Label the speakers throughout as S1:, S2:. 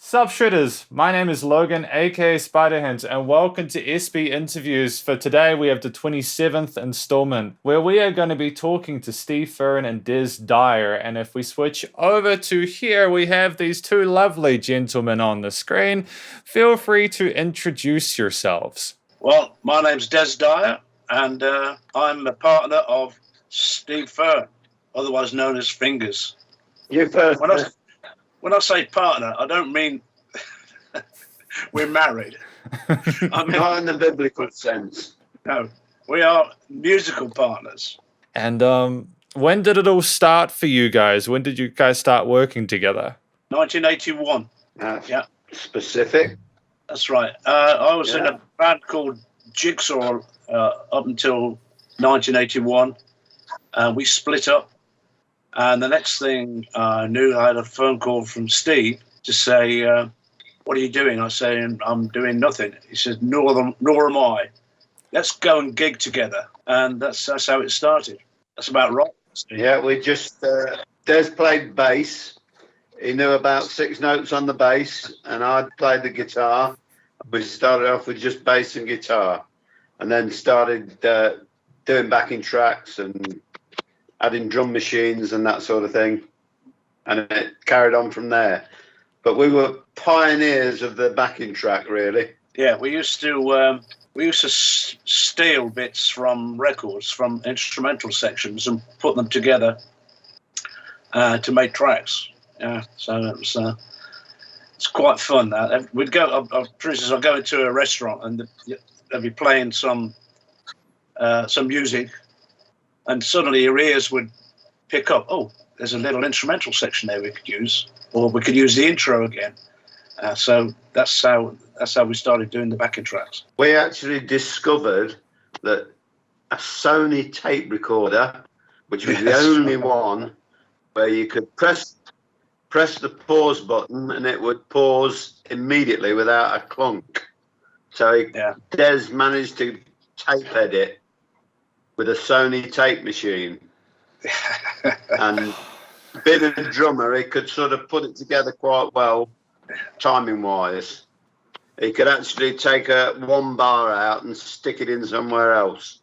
S1: Sup Shredders, my name is Logan aka Spiderhint and welcome to SB Interviews. For today we have the 27th installment where we are going to be talking to Steve Fearn and Dyer, and if we switch over to here we have these two lovely gentlemen on the screen. Feel free to introduce yourselves.
S2: Well, my name's Dyer and I'm a partner of Steve Fearn, otherwise known as Fingers.
S3: You first.
S2: When I say partner, I don't mean we're married. I mean,
S3: not in the biblical sense.
S2: No, we are musical partners.
S1: And when did it all start for you guys? When did you guys start working together?
S2: 1981.
S3: Yeah. Specific.
S2: That's right. I was in a band called Jigsaw up until 1981. We split up. And the next thing I knew, I had a phone call from Steve to say, what are you doing? I say, I'm doing nothing. He said, nor am I. Let's go and gig together. And that's how it started. That's about right.
S3: Yeah, we just, Des played bass. He knew about 6 notes on the bass, and I played the guitar. We started off with just bass and guitar, and then started doing backing tracks and adding drum machines and that sort of thing, and it carried on from there. But we were pioneers of the backing track, really.
S2: Yeah, we used to steal bits from records, from instrumental sections, and put them together to make tracks. Yeah, so it was it's quite fun. That we'd go. For instance, I'd go into a restaurant and they'd be playing some music. And suddenly your ears would pick up, oh, there's a little instrumental section there we could use, or we could use the intro again. So that's how we started doing the backing tracks.
S3: We actually discovered that a Sony tape recorder, which was the only one where you could press the pause button and it would pause immediately without a clunk. So Des managed to tape edit with a Sony tape machine. And being a drummer, he could sort of put it together quite well, timing wise. He could actually take one bar out and stick it in somewhere else.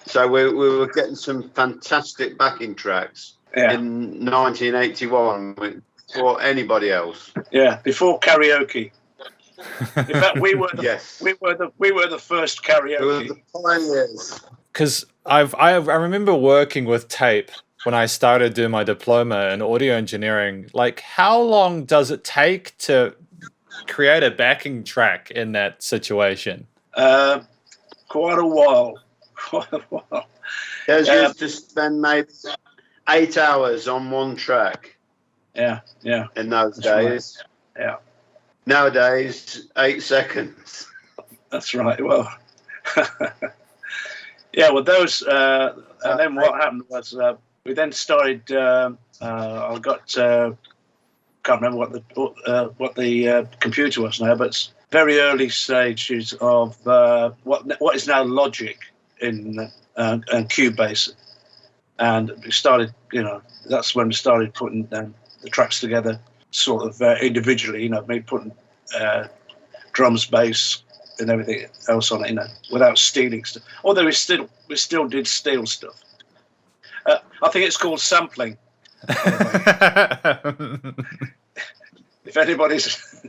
S3: So we were getting some fantastic backing tracks in 1981 before anybody else.
S2: Yeah, before karaoke. In fact, we were the first karaoke.
S3: We were the pioneers.
S1: Because I remember working with tape when I started doing my diploma in audio engineering. Like, how long does it take to create a backing track in that situation?
S2: Quite a while.
S3: There's used to spend maybe 8 hours on one track.
S2: Yeah.
S3: In those days.
S2: Right. Yeah.
S3: Nowadays, 8 seconds.
S2: That's right. Well. Yeah, well, those, and then what happened was we then started. I got can't remember what the computer was now, but it's very early stages of what is now Logic in Cubase, and we started. That's when we started putting the tracks together, sort of individually. Me putting drums, bass, and everything else on it, without stealing stuff. Although we still did steal stuff. I think it's called sampling. If anybody's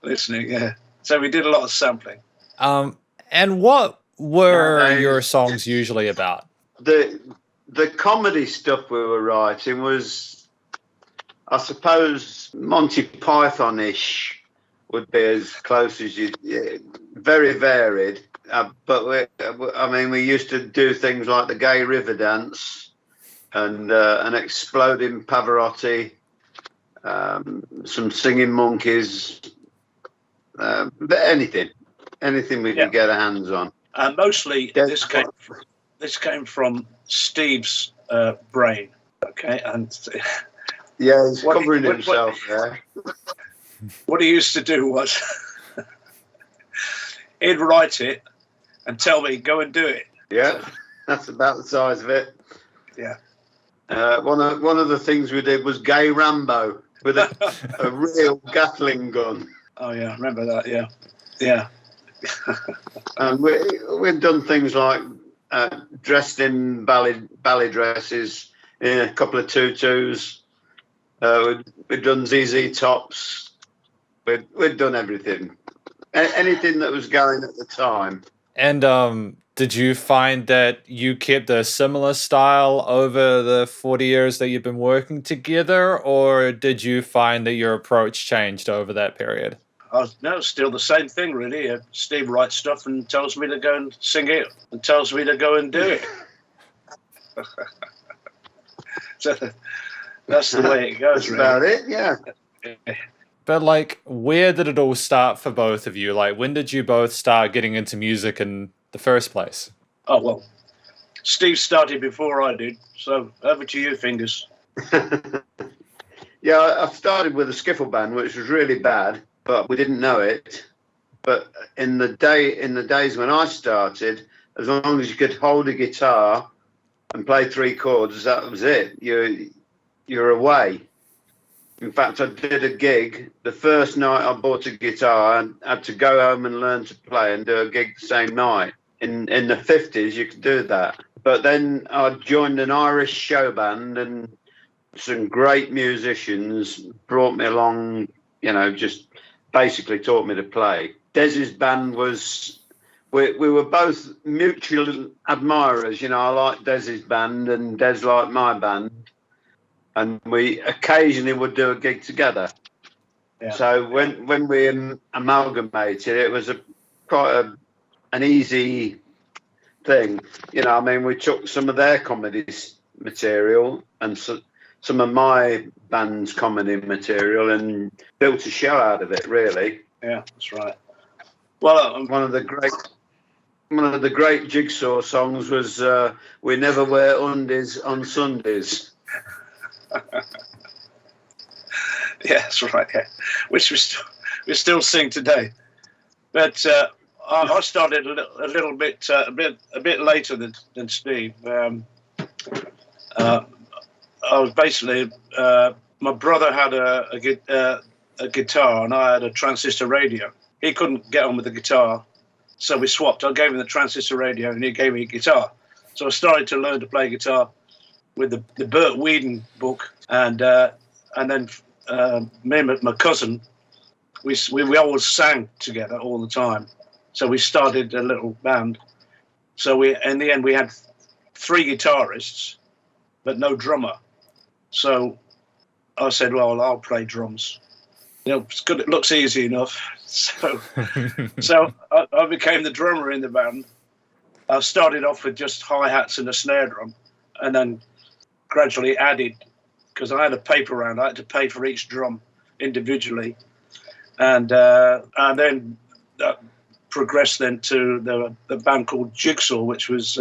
S2: listening, yeah. So we did a lot of sampling.
S1: And what were your songs usually about?
S3: The comedy stuff we were writing was, I suppose, Monty Python-ish. Would be as close as very varied. But we used to do things like the Gay River Dance and an exploding Pavarotti, some singing monkeys, but anything we could get our hands on.
S2: And mostly this came from Steve's brain. Okay, and
S3: he's covering himself there.
S2: What he used to do was he'd write it and tell me, go and do it.
S3: Yeah, that's about the size of it.
S2: Yeah.
S3: One of the things we did was Gay Rambo. with a real Gatling gun.
S2: Oh yeah, I remember that. Yeah, yeah.
S3: And we've done things like dressed in ballet dresses, in a couple of tutus. We've done ZZ tops. We've done everything, anything that was going at the time.
S1: And did you find that you kept a similar style over the 40 years that you've been working together, or did you find that your approach changed over that period?
S2: No, still the same thing, really. Steve writes stuff and tells me to go and sing it and tells me to go and do it. So that's the way it goes,
S3: That's about it, yeah.
S1: But like, where did it all start for both of you? Like, when did you both start getting into music in the first place?
S2: Oh, well, Steve started before I did, so over to you, Fingers.
S3: Yeah, I started with a skiffle band, which was really bad, but we didn't know it. But in the days when I started, as long as you could hold a guitar and play 3 chords, that was it. You're away. In fact, I did a gig. The first night I bought a guitar, I had to go home and learn to play and do a gig the same night. In the 50s, you could do that. But then I joined an Irish show band, and some great musicians brought me along, just basically taught me to play. Des's band was, we were both mutual admirers. I liked Des's band and Des liked my band. And we occasionally would do a gig together. Yeah. So when we amalgamated, it was quite an easy thing. We took some of their comedy material and some of my band's comedy material and built a show out of it, really.
S2: Yeah, that's right. Well,
S3: one of the great Jigsaw songs was "We Never Wear Undies on Sundays."
S2: Yeah, that's right. Yeah, which we still sing today. But I started a little bit a bit later than Steve. I was basically my brother had a guitar and I had a transistor radio. He couldn't get on with the guitar, so we swapped. I gave him the transistor radio and he gave me a guitar. So I started to learn to play guitar with the Burt Whedon book, and then me and my cousin, we always sang together all the time. So we started a little band. So in the end we had 3 guitarists, but no drummer. So I said, well, I'll play drums. It's good. It looks easy enough. So I became the drummer in the band. I started off with just hi-hats and a snare drum, and then gradually added, because I had a paper round. I had to pay for each drum individually, and then progressed then to the band called Jigsaw, which was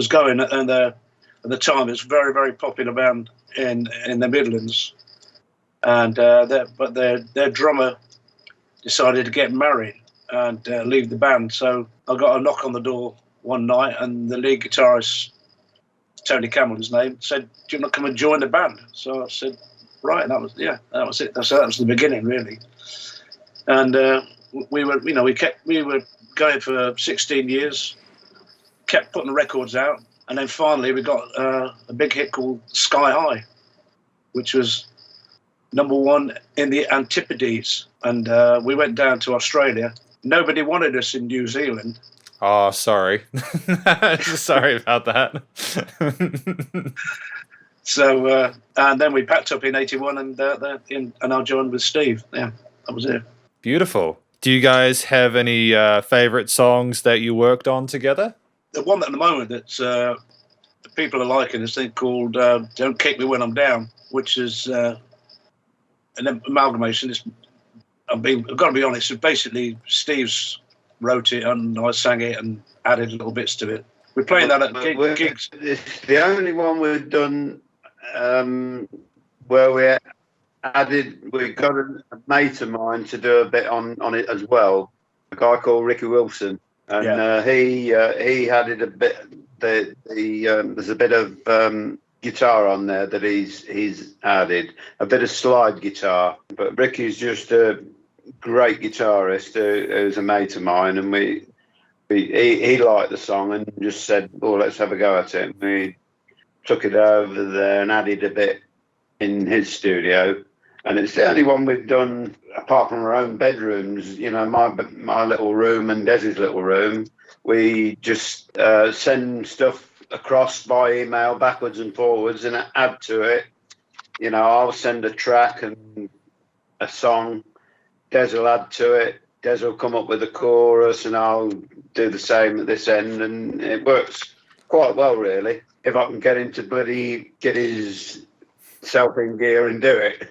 S2: going, and at the time it was a very, very popular band in the Midlands, and their drummer decided to get married and leave the band. So I got a knock on the door one night, and the lead guitarist, Tony Cameron's name, said, "Do you not come and join the band?" So I said, "Right." And that was it. That was the beginning, really. And we were going for 16 years, kept putting records out, and then finally we got a big hit called Sky High, which was #1 in the Antipodes, and we went down to Australia. Nobody wanted us in New Zealand.
S1: Oh, sorry. Sorry about that.
S2: So, and then we packed up in '81 and I joined with Steve. Yeah, that was it.
S1: Beautiful. Do you guys have any favorite songs that you worked on together?
S2: The one at the moment that people are liking is a thing called "Don't Kick Me When I'm Down," which is an amalgamation. I've got to be honest. It's basically Steve's wrote it and I sang it and added little bits to it. We're playing that at gigs.
S3: It's the only one we've done where we got a mate of mine to do a bit on it as well, a guy called Ricky Wilson, and he added a bit. There's a bit of guitar on there that he's added, a bit of slide guitar. But Ricky's just a great guitarist who's a mate of mine, and he liked the song and just said, "Oh, let's have a go at it." And we took it over there and added a bit in his studio, and it's the only one we've done apart from our own bedrooms. You know, my little room and Desi's little room. We just send stuff across by email backwards and forwards and add to it. You know, I'll send a track and a song. Des will add to it. Des will come up with a chorus, and I'll do the same at this end, and it works quite well, really. If I can get him to bloody get his self in gear and do it.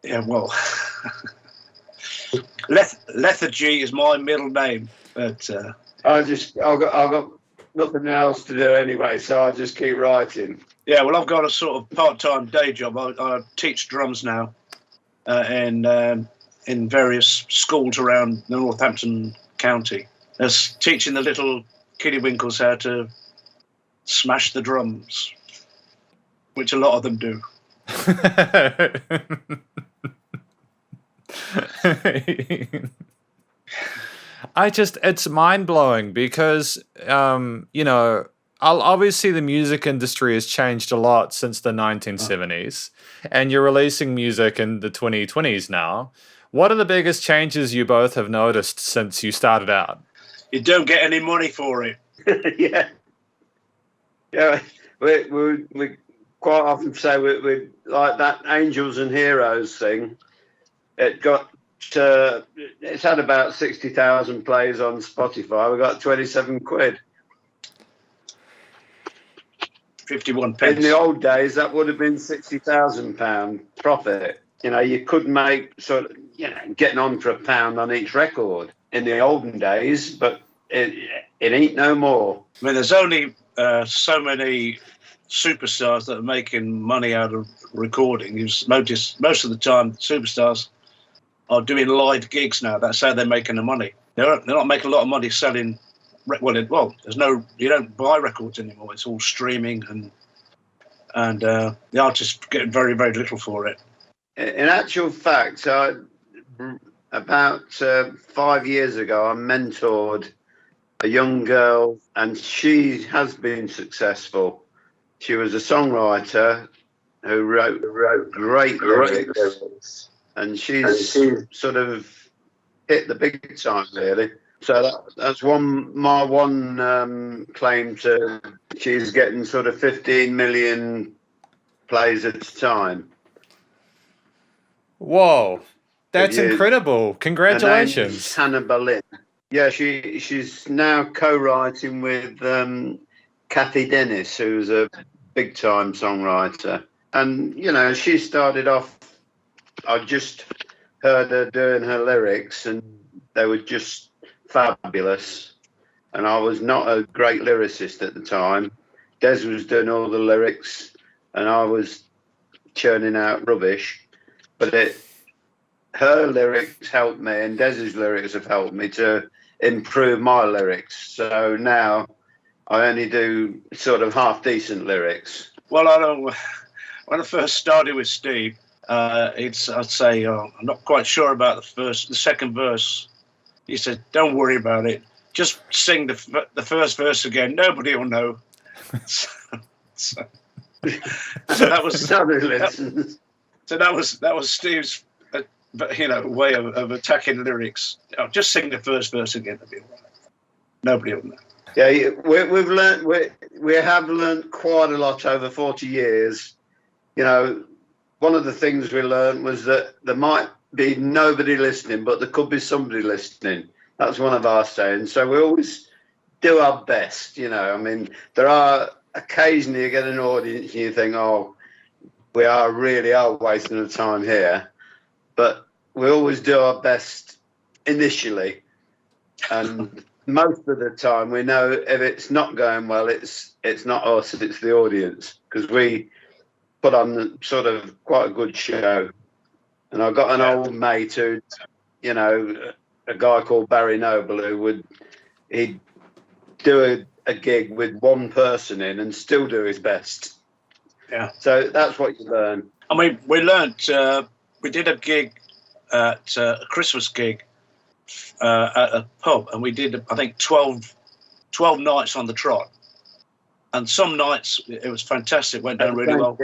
S2: Yeah, well, lethargy is my middle name, but
S3: I've got nothing else to do anyway, so I just keep writing.
S2: Yeah, well, I've got a sort of part-time day job. I teach drums now, in various schools around the Northampton county. As teaching the little kiddywinkles how to smash the drums, which a lot of them do.
S1: It's mind-blowing because, you know, obviously the music industry has changed a lot since the 1970s, and you're releasing music in the 2020s now. What are the biggest changes you both have noticed since you started out?
S2: You don't get any money for it.
S3: Yeah. We quite often say we like that Angels and Heroes thing. It's had about 60,000 plays on Spotify. We got 27 quid.
S2: 51 pence.
S3: In the old days, that would have been £60,000 profit. You know, you could make sort of, you know, getting on for £1 on each record in the olden days, but it ain't no more.
S2: I mean, there's only so many superstars that are making money out of recording. You've noticed most of the time superstars are doing live gigs now. That's how they're making the money. They're not making a lot of money selling. You don't buy records anymore. It's all streaming, and the artists get very, very little for it.
S3: In actual fact, about 5 years ago, I mentored a young girl, and she has been successful. She was a songwriter who wrote great lyrics, and she's sort of hit the big time, really. So that's my one claim to. She's getting sort of 15 million plays at a time.
S1: Whoa, that's incredible! Congratulations,
S3: Hannah Boleyn. Yeah, she's now co-writing with Kathy Dennis, who's a big-time songwriter. And you know, she started off. I just heard her doing her lyrics, and they were just fabulous. And I was not a great lyricist at the time. Des was doing all the lyrics, and I was churning out rubbish. But her lyrics helped me, and Des's lyrics have helped me to improve my lyrics. So now I only do sort of half-decent lyrics.
S2: Well, I don't. When I first started with Steve, I'd say I'm not quite sure about the second verse. He said, "Don't worry about it. Just sing the first verse again. Nobody will know." so that was Steve's, way of attacking the lyrics. Oh, just sing the first verse again. It'll be all right. Nobody will know.
S3: Yeah, we have learned quite a lot over 40 years. You know, one of the things we learned was that there might be nobody listening, but there could be somebody listening. That's one of our sayings. So we always do our best. You know, I mean, there are occasionally you get an audience and you think, oh, we really are wasting the time here. But we always do our best initially. And most of the time we know if it's not going well, it's not us, it's the audience. Because we put on sort of quite a good show. And I've got an old mate who, you know, a guy called Barry Noble he'd do a gig with one person in and still do his best.
S2: Yeah.
S3: So that's what you learn.
S2: I mean, we learnt. We did a gig at a Christmas gig at a pub, and we did, I think, 12 nights on the trot. And some nights it was fantastic, went down really well.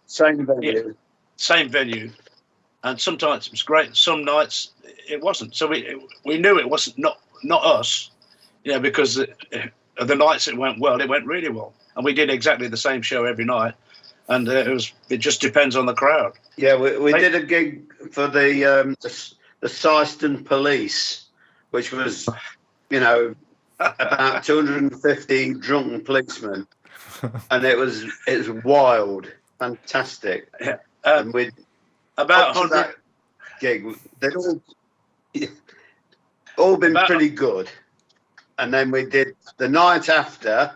S3: Same venue.
S2: Yeah, same venue. And sometimes it was great. Some nights it wasn't. So we knew it wasn't not us, because the nights it went well, it went really well. And we did exactly the same show every night. And it just depends on the crowd.
S3: Yeah, we did a gig for the Syston Police, which was, about 250 drunken policemen. And it was wild, fantastic.
S2: Yeah.
S3: And we
S2: about 100
S3: that gig. They'd all been pretty good. And then we did the night after.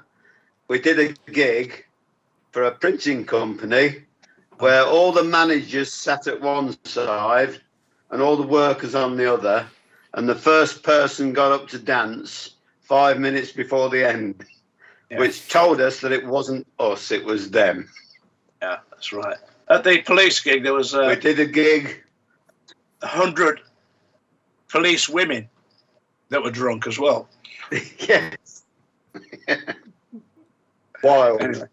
S3: We did a gig for a printing company where all the managers sat at one side and all the workers on the other. And the first person got up to dance 5 minutes before the end. Yeah. Which told us that it wasn't us, it was them.
S2: Yeah, that's right. At the police gig, there was...
S3: we did a gig.
S2: 100 police women that were drunk as well.
S3: Yes. Wild. Anyway.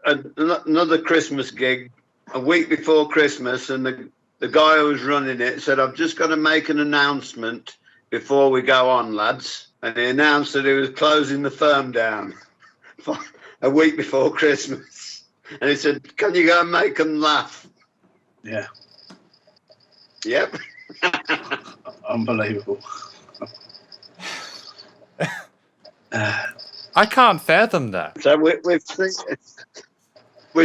S3: Another Christmas gig, a week before Christmas, and the guy who was running it said, "I've just got to make an announcement before we go on, lads." And he announced that he was closing the firm down for a week before Christmas. And he said, "Can you go and make them laugh?"
S2: Yeah.
S3: Yep.
S2: Unbelievable.
S1: I can't fathom that.
S3: So we've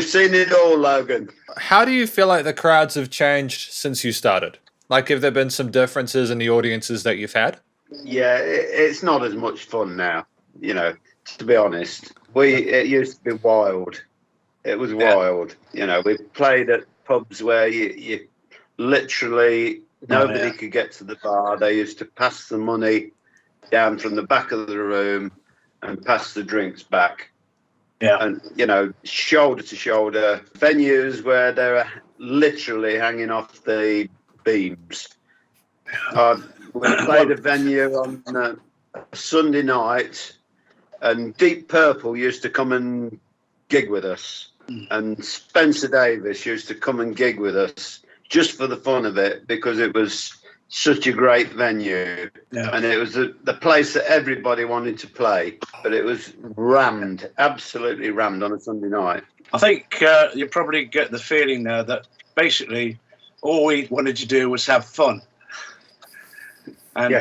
S3: seen it all, Logan.
S1: How do you feel like the crowds have changed since you started? Like, have there been some differences in the audiences that you've had?
S3: Yeah, it's not as much fun now, to be honest. It used to be wild. It was wild. We played at pubs where you literally, nobody could get to the bar. They used to pass the money down from the back of the room and pass the drinks back.
S2: Yeah.
S3: And, shoulder to shoulder, venues where they're literally hanging off the beams. We played a venue on a Sunday night, and Deep Purple used to come and gig with us. And Spencer Davis used to come and gig with us just for the fun of it, because it was such a great venue. Yeah. And it was the place that everybody wanted to play, but it was rammed, absolutely rammed on a Sunday night.
S2: I think you probably get the feeling now that basically all we wanted to do was have fun. And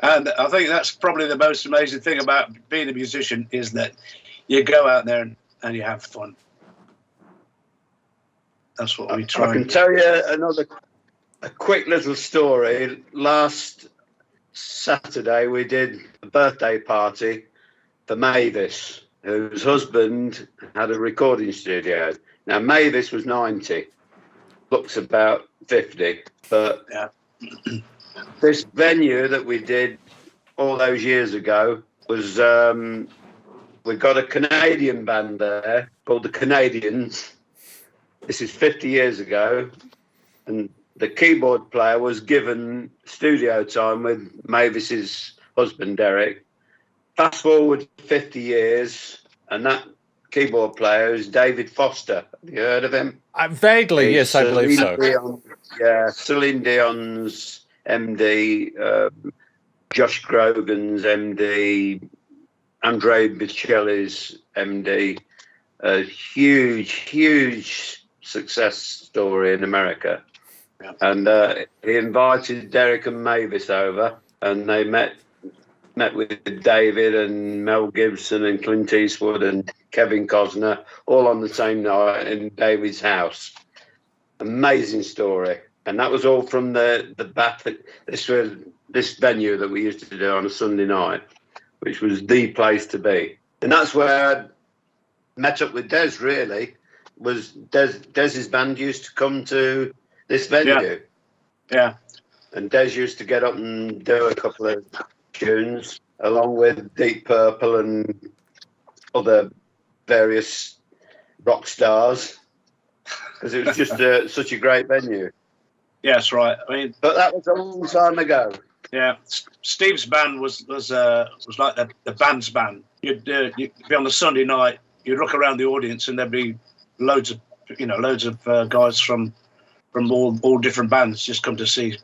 S2: and I think that's probably the most amazing thing about being a musician, is that you go out there and you have fun. That's what we try.
S3: I can tell you a quick little story. Last Saturday we did a birthday party for Mavis, whose husband had a recording studio. Now Mavis was 90, looks about 50, but this venue that we did all those years ago was, we got a Canadian band there called the Canadians. This is 50 years ago, and the keyboard player was given studio time with Mavis's husband, Derek. Fast forward 50 years, and that keyboard player is David Foster. Have you heard of him?
S1: Vaguely, yes, I believe so.
S3: Celine Dion's MD, Josh Grogan's MD, Andre Bocelli's MD. A huge success story in America. Yeah. And he invited Derek and Mavis over, and they met with David and Mel Gibson and Clint Eastwood and Kevin Costner all on the same night in David's house. Amazing story. And that was all from the back. This venue that we used to do on a Sunday night, which was the place to be. And that's where I met up with Des, really. Was Des's band used to come to this venue.
S2: Yeah.
S3: And Des used to get up and do a couple of tunes along with Deep Purple and other various rock stars, because it was just such a great venue.
S2: Yeah, that's right. I mean,
S3: but that was a long time ago.
S2: Yeah, Steve's band was like the band's band. You'd be on the Sunday night. You'd look around the audience, and there'd be loads of guys from all different bands just come to see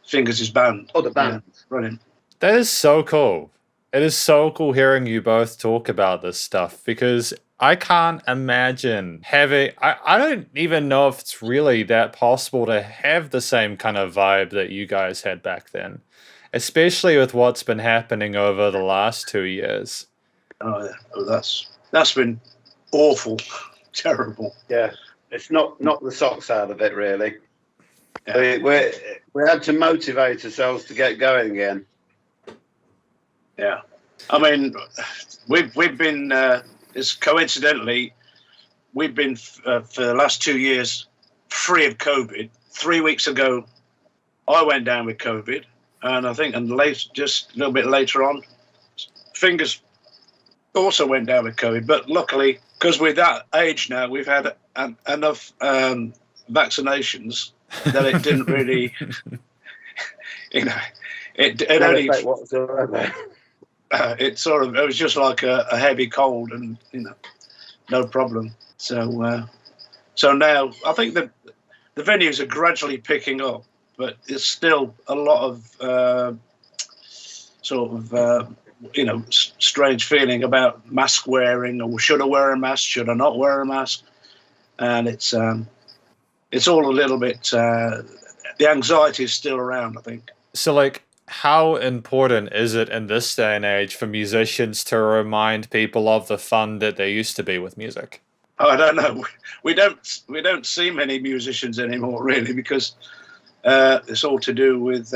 S2: Fingers' band.
S3: Oh, the band,
S2: yeah, brilliant.
S1: That is so cool. It is so cool hearing you both talk about this stuff, because I can't imagine having... I don't even know if it's really that possible to have the same kind of vibe that you guys had back then, especially with what's been happening over the last 2 years.
S2: Oh, yeah. That's been awful. Terrible.
S3: Yeah, it's knocked the socks out of it, really.
S2: Yeah.
S3: We had to motivate ourselves to get going again.
S2: Yeah, I mean, we've been coincidentally we've been for the last 2 years free of COVID. 3 weeks ago, I went down with COVID, and I think just a little bit later on, Fingers also went down with COVID. But luckily, because we're that age now, we've had enough vaccinations that it didn't really, it only. It was just like a heavy cold, and no problem. So now I think the venues are gradually picking up, but it's still a lot of strange feeling about mask wearing, or should I wear a mask, should I not wear a mask, and it's all a little bit. The anxiety is still around, I think.
S1: So, like, how important is it in this day and age for musicians to remind people of the fun that there used to be with music?
S2: Oh, I don't know. We don't see many musicians anymore, really, because it's all to do with.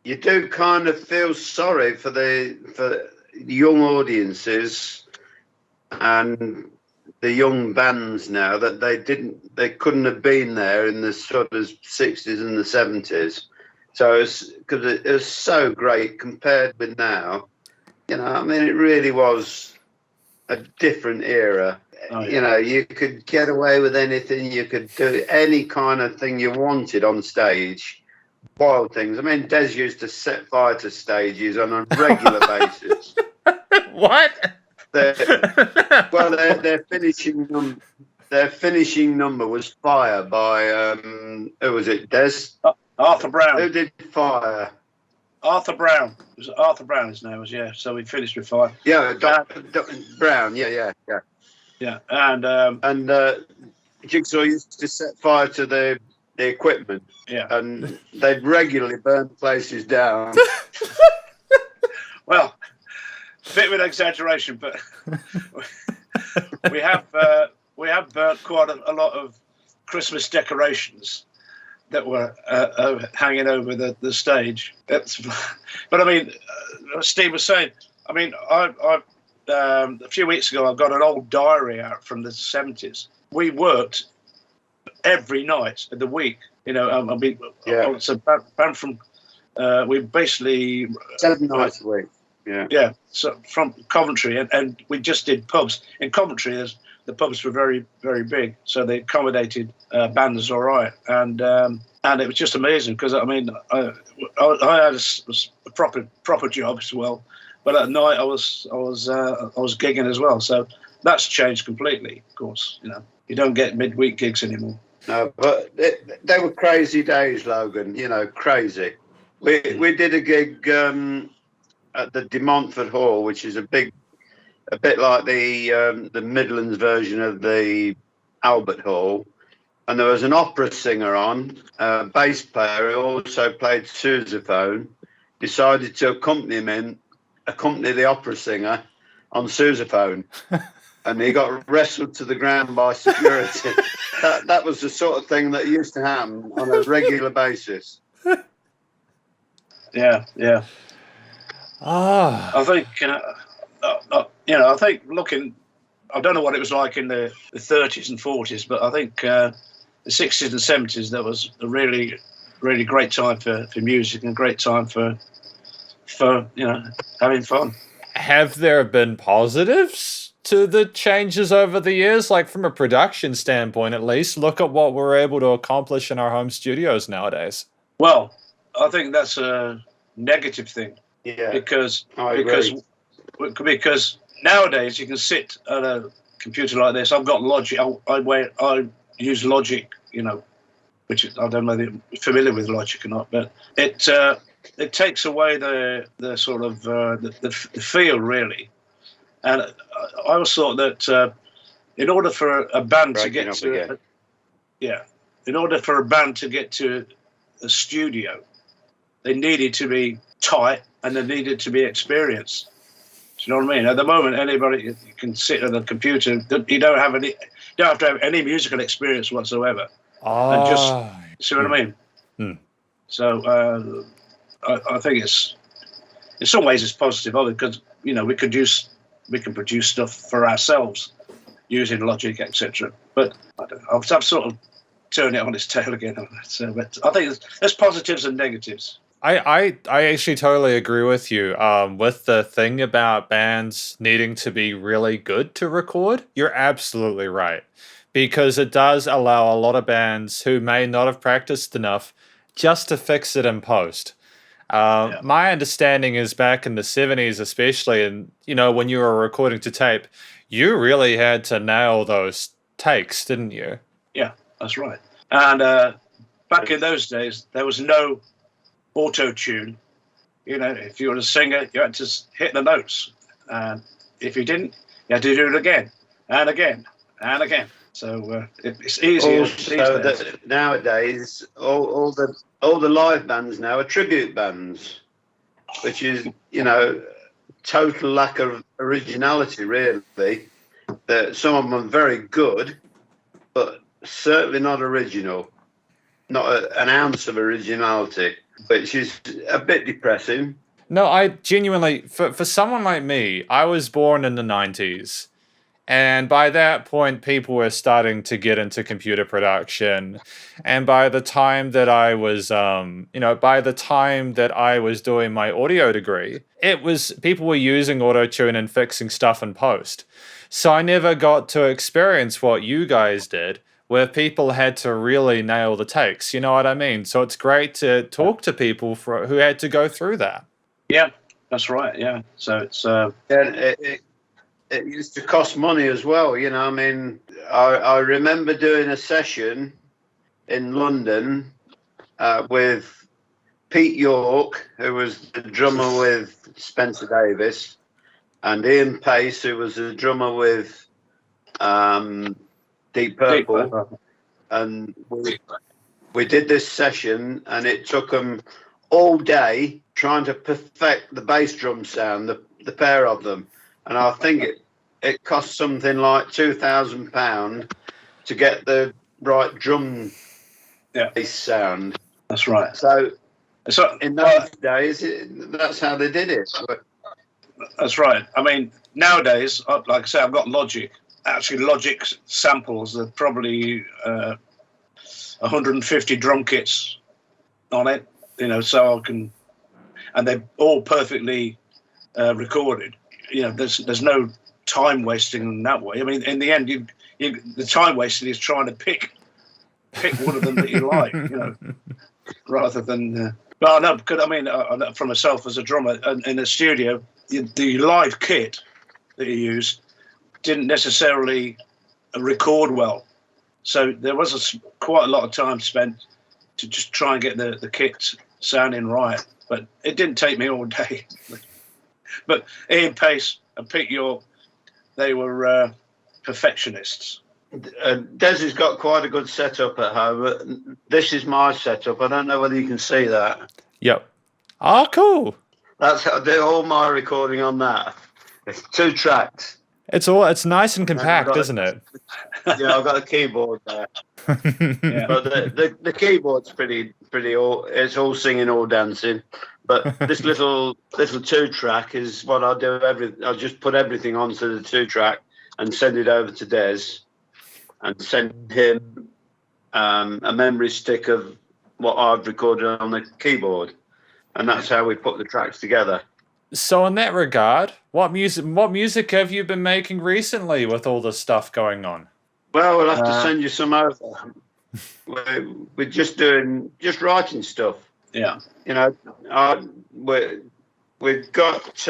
S3: You do kind of feel sorry for the young audiences and the young bands now that they couldn't have been there in the sort of 60s and the 70s. So because it was so great compared with now, I mean, it really was a different era. Oh, yeah. You could get away with anything. You could do any kind of thing you wanted on stage. Wild things. I mean, Des used to set fire to stages on a regular basis.
S1: What?
S3: Their finishing number was Fire by who was it? Des.
S2: Arthur Brown.
S3: Who did Fire?
S2: Arthur Brown. It was Arthur Brown, his name was, yeah. So we finished with Fire.
S3: Yeah, Brown, yeah.
S2: Yeah, and
S3: Jigsaw used to set fire to the equipment.
S2: Yeah.
S3: And they'd regularly burn places down.
S2: Well, a bit of an exaggeration, but we have burnt quite a lot of Christmas decorations that were hanging over the stage. But I mean, Steve was saying, I mean, I a few weeks ago I got an old diary out from the 70s. We worked every night of the week. It's a band from. We basically
S3: 7 nights a week. Yeah.
S2: Yeah. So from Coventry, and we just did pubs in Coventry. The pubs were very, very big, so they accommodated bands all right, and it was just amazing because I mean I had a proper job as well, but at night I was gigging as well, so that's changed completely. Of course, you don't get midweek gigs anymore.
S3: No, but they were crazy days, Logan. Crazy. We did a gig at the De Montfort Hall, which is a bit like the Midlands version of the Albert Hall, and there was an opera singer on, a bass player who also played sousaphone, decided to accompany the opera singer on sousaphone, and he got wrestled to the ground by security. That was the sort of thing that used to happen on a regular basis.
S2: Yeah. I think I think looking, I don't know what it was like in the 30s and 40s, but I think the 60s and 70s, that was a really, really great time for music and a great time for having fun.
S1: Have there been positives to the changes over the years, like from a production standpoint at least? Look at what we're able to accomplish in our home studios nowadays.
S2: Well, I think that's a negative thing.
S3: Yeah.
S2: Because
S3: I agree.
S2: because nowadays you can sit at a computer like this. I've got Logic. I use Logic, which I don't know if you're familiar with Logic or not, but it takes away the sort of the feel, really. And I always thought that in order for a band to get to in order for a band to get to a studio, they needed to be tight and they needed to be experienced. Do you know what I mean? At the moment, anybody can sit at a computer. You don't have to have any musical experience whatsoever. And just see what I mean. So I think it's in some ways it's positive, because we can produce stuff for ourselves using Logic, etc. But I don't know, I've sort of turned it on its tail again. So, but I think there's positives and negatives.
S1: I actually totally agree with you. With the thing about bands needing to be really good to record, you're absolutely right. Because it does allow a lot of bands who may not have practiced enough just to fix it in post. My understanding is back in the 70s, especially, and when you were recording to tape, you really had to nail those takes, didn't you?
S2: Yeah, that's right. And back in those days, there was no auto-tune. If you were a singer, you had to hit the notes. And if you didn't, you had to do it again and again and again. So it's easier.
S3: Also, nowadays, all the live bands now are tribute bands, which is, total lack of originality, really. That some of them are very good, but certainly not original. Not an ounce of originality, which is a bit depressing.
S1: No, I genuinely, for someone like me, I was born in the 90s. And by that point, people were starting to get into computer production. And by the time that I was, doing my audio degree, people were using auto-tune and fixing stuff in post. So I never got to experience what you guys did, where people had to really nail the takes. You know what I mean? So it's great to talk to people who had to go through that.
S2: Yeah, that's right. Yeah. So it's
S3: it used to cost money as well, I mean, I remember doing a session in London with Pete York, who was the drummer with Spencer Davis, and Ian Pace, who was the drummer with Deep Purple. And we did this session, and it took them all day trying to perfect the bass drum sound, the pair of them. And I think it cost something like £2,000 to get the right drum bass sound.
S2: That's right.
S3: So in those days, that's how they did it.
S2: That's right. I mean, nowadays, like I say, I've got Logic. Actually, Logic samples are probably 150 drum kits on it, so I can, and they're all perfectly recorded. There's no time wasting in that way. I mean, in the end, the time wasting is trying to pick one of them that you like, rather than. But no, because I mean, for myself as a drummer in a studio, the live kit that you use didn't necessarily record well, so there was quite a lot of time spent to just try and get the kit sounding right. But it didn't take me all day. But Ian Pace and Pete York, they were perfectionists.
S3: Des has got quite a good setup at home. This is my setup. I don't know whether you can see that.
S1: Yep. Oh, cool.
S3: That's how I do all my recording on that. It's 2 tracks.
S1: It's nice and compact, isn't it?
S3: Yeah, I've got a keyboard there. Yeah. But the keyboard's pretty it's all singing, all dancing. But this little 2-track is what I'll do. I'll just put everything onto the 2-track and send it over to Des, and send him a memory stick of what I've recorded on the keyboard, and that's how we put the tracks together.
S1: So in that regard, what music have you been making recently with all this stuff going on?
S3: Well, we'll have to send you some over. We're just writing stuff.
S2: Yeah.
S3: You know, we've got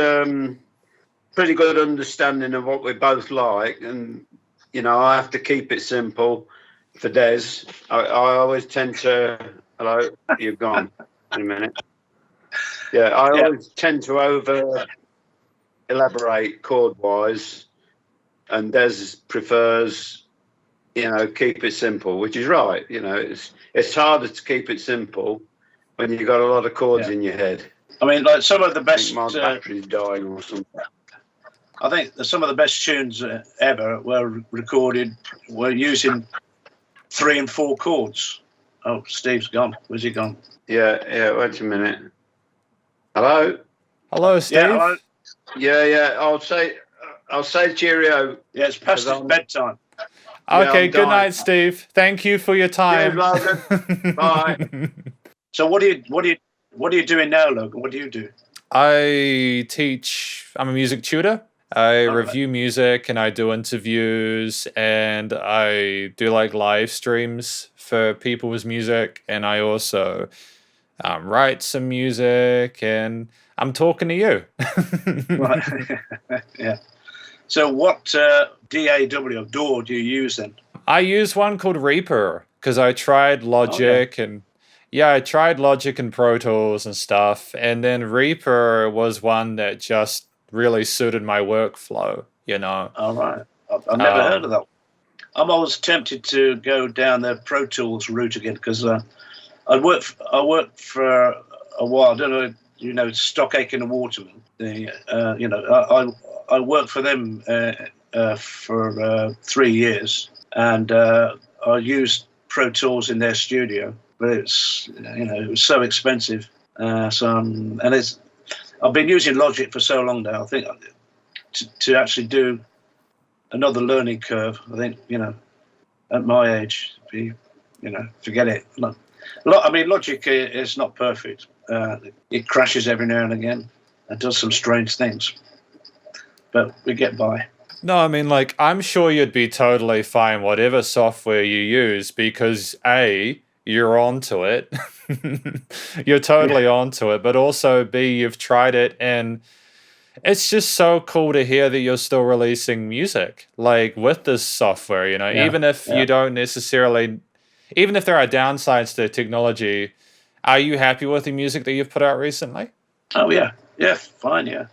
S3: pretty good understanding of what we both like, and you know, I have to keep it simple for Des. I always tend to. Hello, you've gone in a minute. Yeah, I always tend to over elaborate chord wise, and Des prefers, you know, keep it simple, which is right. You know, it's harder to keep it simple when you've got a lot of chords in your head.
S2: I mean, like some of the best.
S3: My battery's dying or something.
S2: I think some of the best tunes ever were recorded were using 3 and 4 chords. Oh, Steve's gone. Where's he gone?
S3: Yeah. Wait a minute. Hello.
S1: Hello, Steve.
S2: Yeah, hello.
S3: Yeah. I'll say cheerio.
S2: Yeah, it's past his bedtime.
S1: Okay,
S3: I'm
S1: good
S3: dying.
S1: night, Steve. Thank you for your time.
S3: Cheers, Logan. Bye.
S2: So what are you doing now, Logan? What do you do?
S1: I teach. I'm a music tutor. I
S2: All right.
S1: review music and I do interviews and I do like live streams for people's music, and I also write some music, and I'm talking to you.
S2: Right. Yeah. So what DAW do you use then?
S1: I use one called Reaper because I tried Logic and I tried Logic and Pro Tools and stuff, and then Reaper was one that just really suited my workflow, you know.
S2: All right. I've never heard of that. I'm always tempted to go down the Pro Tools route again because I worked for a while. I don't know, you know, Stockache and Waterman. I worked for them for 3 years, and I used Pro Tools in their studio, but it was so expensive. I've been using Logic for so long now. I think to actually do another learning curve, I think, you know, at my age, forget it. I mean, Logic is not perfect. It crashes every now and again and does some strange things, but we get by.
S1: No, I mean, like, I'm sure you'd be totally fine whatever software you use because A, you're onto it. You're totally onto it, but also B, you've tried it, and it's just so cool to hear that you're still releasing music like with this software, you know. Even if you don't necessarily, even if there are downsides to technology, are you happy with the music that you've put out recently?
S2: Oh yeah, fine, yeah,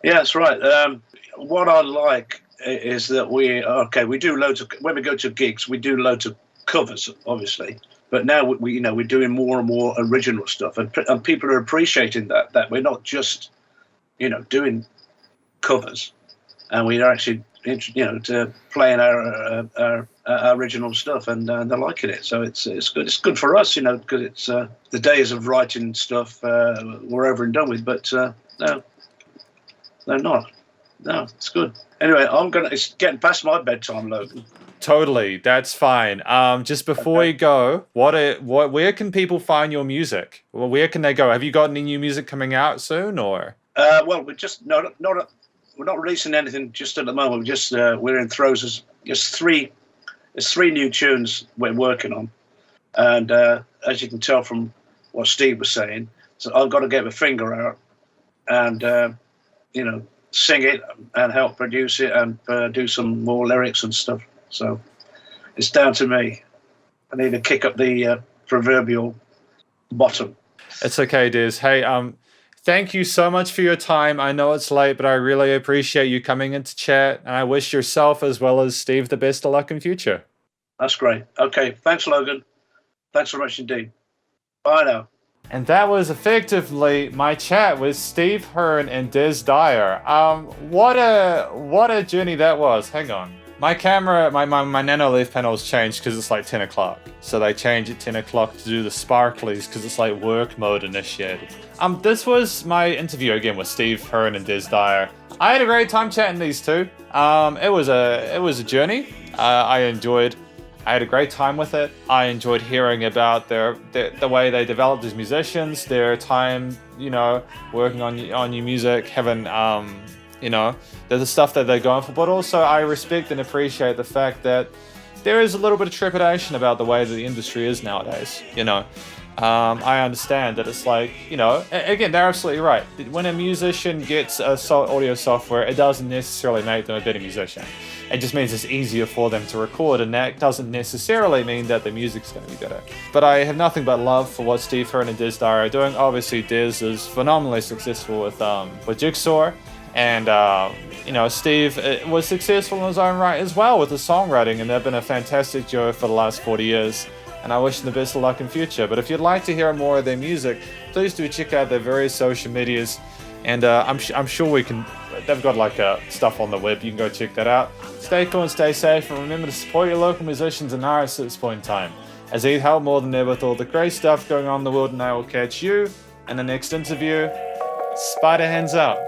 S2: that's right. What I like is that we do loads of, when we go to gigs, we do loads of covers, obviously. But now we're doing more and more original stuff, and people are appreciating that we're not just, you know, doing covers, and we are actually, you know, to playing our original stuff, and they're liking it. So it's good. It's good for us, you know, because it's the days of writing stuff were over and done with. But no, they're not. No, it's good. Anyway, it's getting past my bedtime, Logan.
S1: Totally, that's fine. Just before you go, where can people find your music? Well, where can they go? Have you got any new music coming out soon, or?
S2: Well, we're just we're not releasing anything just at the moment. We're in throes of just three new tunes we're working on, and as you can tell from what Steve was saying, so I've got to get my finger out and you know, sing it and help produce it and do some more lyrics and stuff. So it's down to me. I need to kick up the proverbial bottom.
S1: It's okay, Diz. Hey, thank you so much for your time. I know it's late, but I really appreciate you coming in to chat, and I wish yourself as well as Steve the best of luck in future.
S2: That's great. Okay, thanks, Logan. Thanks very much indeed. Bye now.
S1: And that was effectively my chat with Steve Fearn and Dyer. What a journey that was. Hang on. My camera, my nano-leaf panel's changed because it's like 10 o'clock. So they change at 10 o'clock to do the sparklies because it's like work mode initiated. This was my interview again with Steve Fearn and Dyer. I had a great time chatting these two. It was a journey. I enjoyed I had a great time with it. I enjoyed hearing about the way they developed as musicians, their time, you know, working on new music, having, you know, the stuff that they're going for. But also I respect and appreciate the fact that there is a little bit of trepidation about the way that the industry is nowadays, you know. I understand that it's like, you know, again, they're absolutely right. When a musician gets audio software, it doesn't necessarily make them a better musician. It just means it's easier for them to record, and that doesn't necessarily mean that the music's going to be better. But I have nothing but love for what Steve Fearn and Dyer are doing. Obviously, Diz is phenomenally successful with Jigsaw, and you know, Steve was successful in his own right as well with his songwriting, and they've been a fantastic duo for the last 40 years. And I wish them the best of luck in future. But if you'd like to hear more of their music, please do check out their various social medias. And I'm sure we can. They've got like stuff on the web. You can go check that out. Stay cool and stay safe, and remember to support your local musicians and artists at this point in time, as they help more than ever with all the great stuff going on in the world. And I will catch you in the next interview. Spider hands out.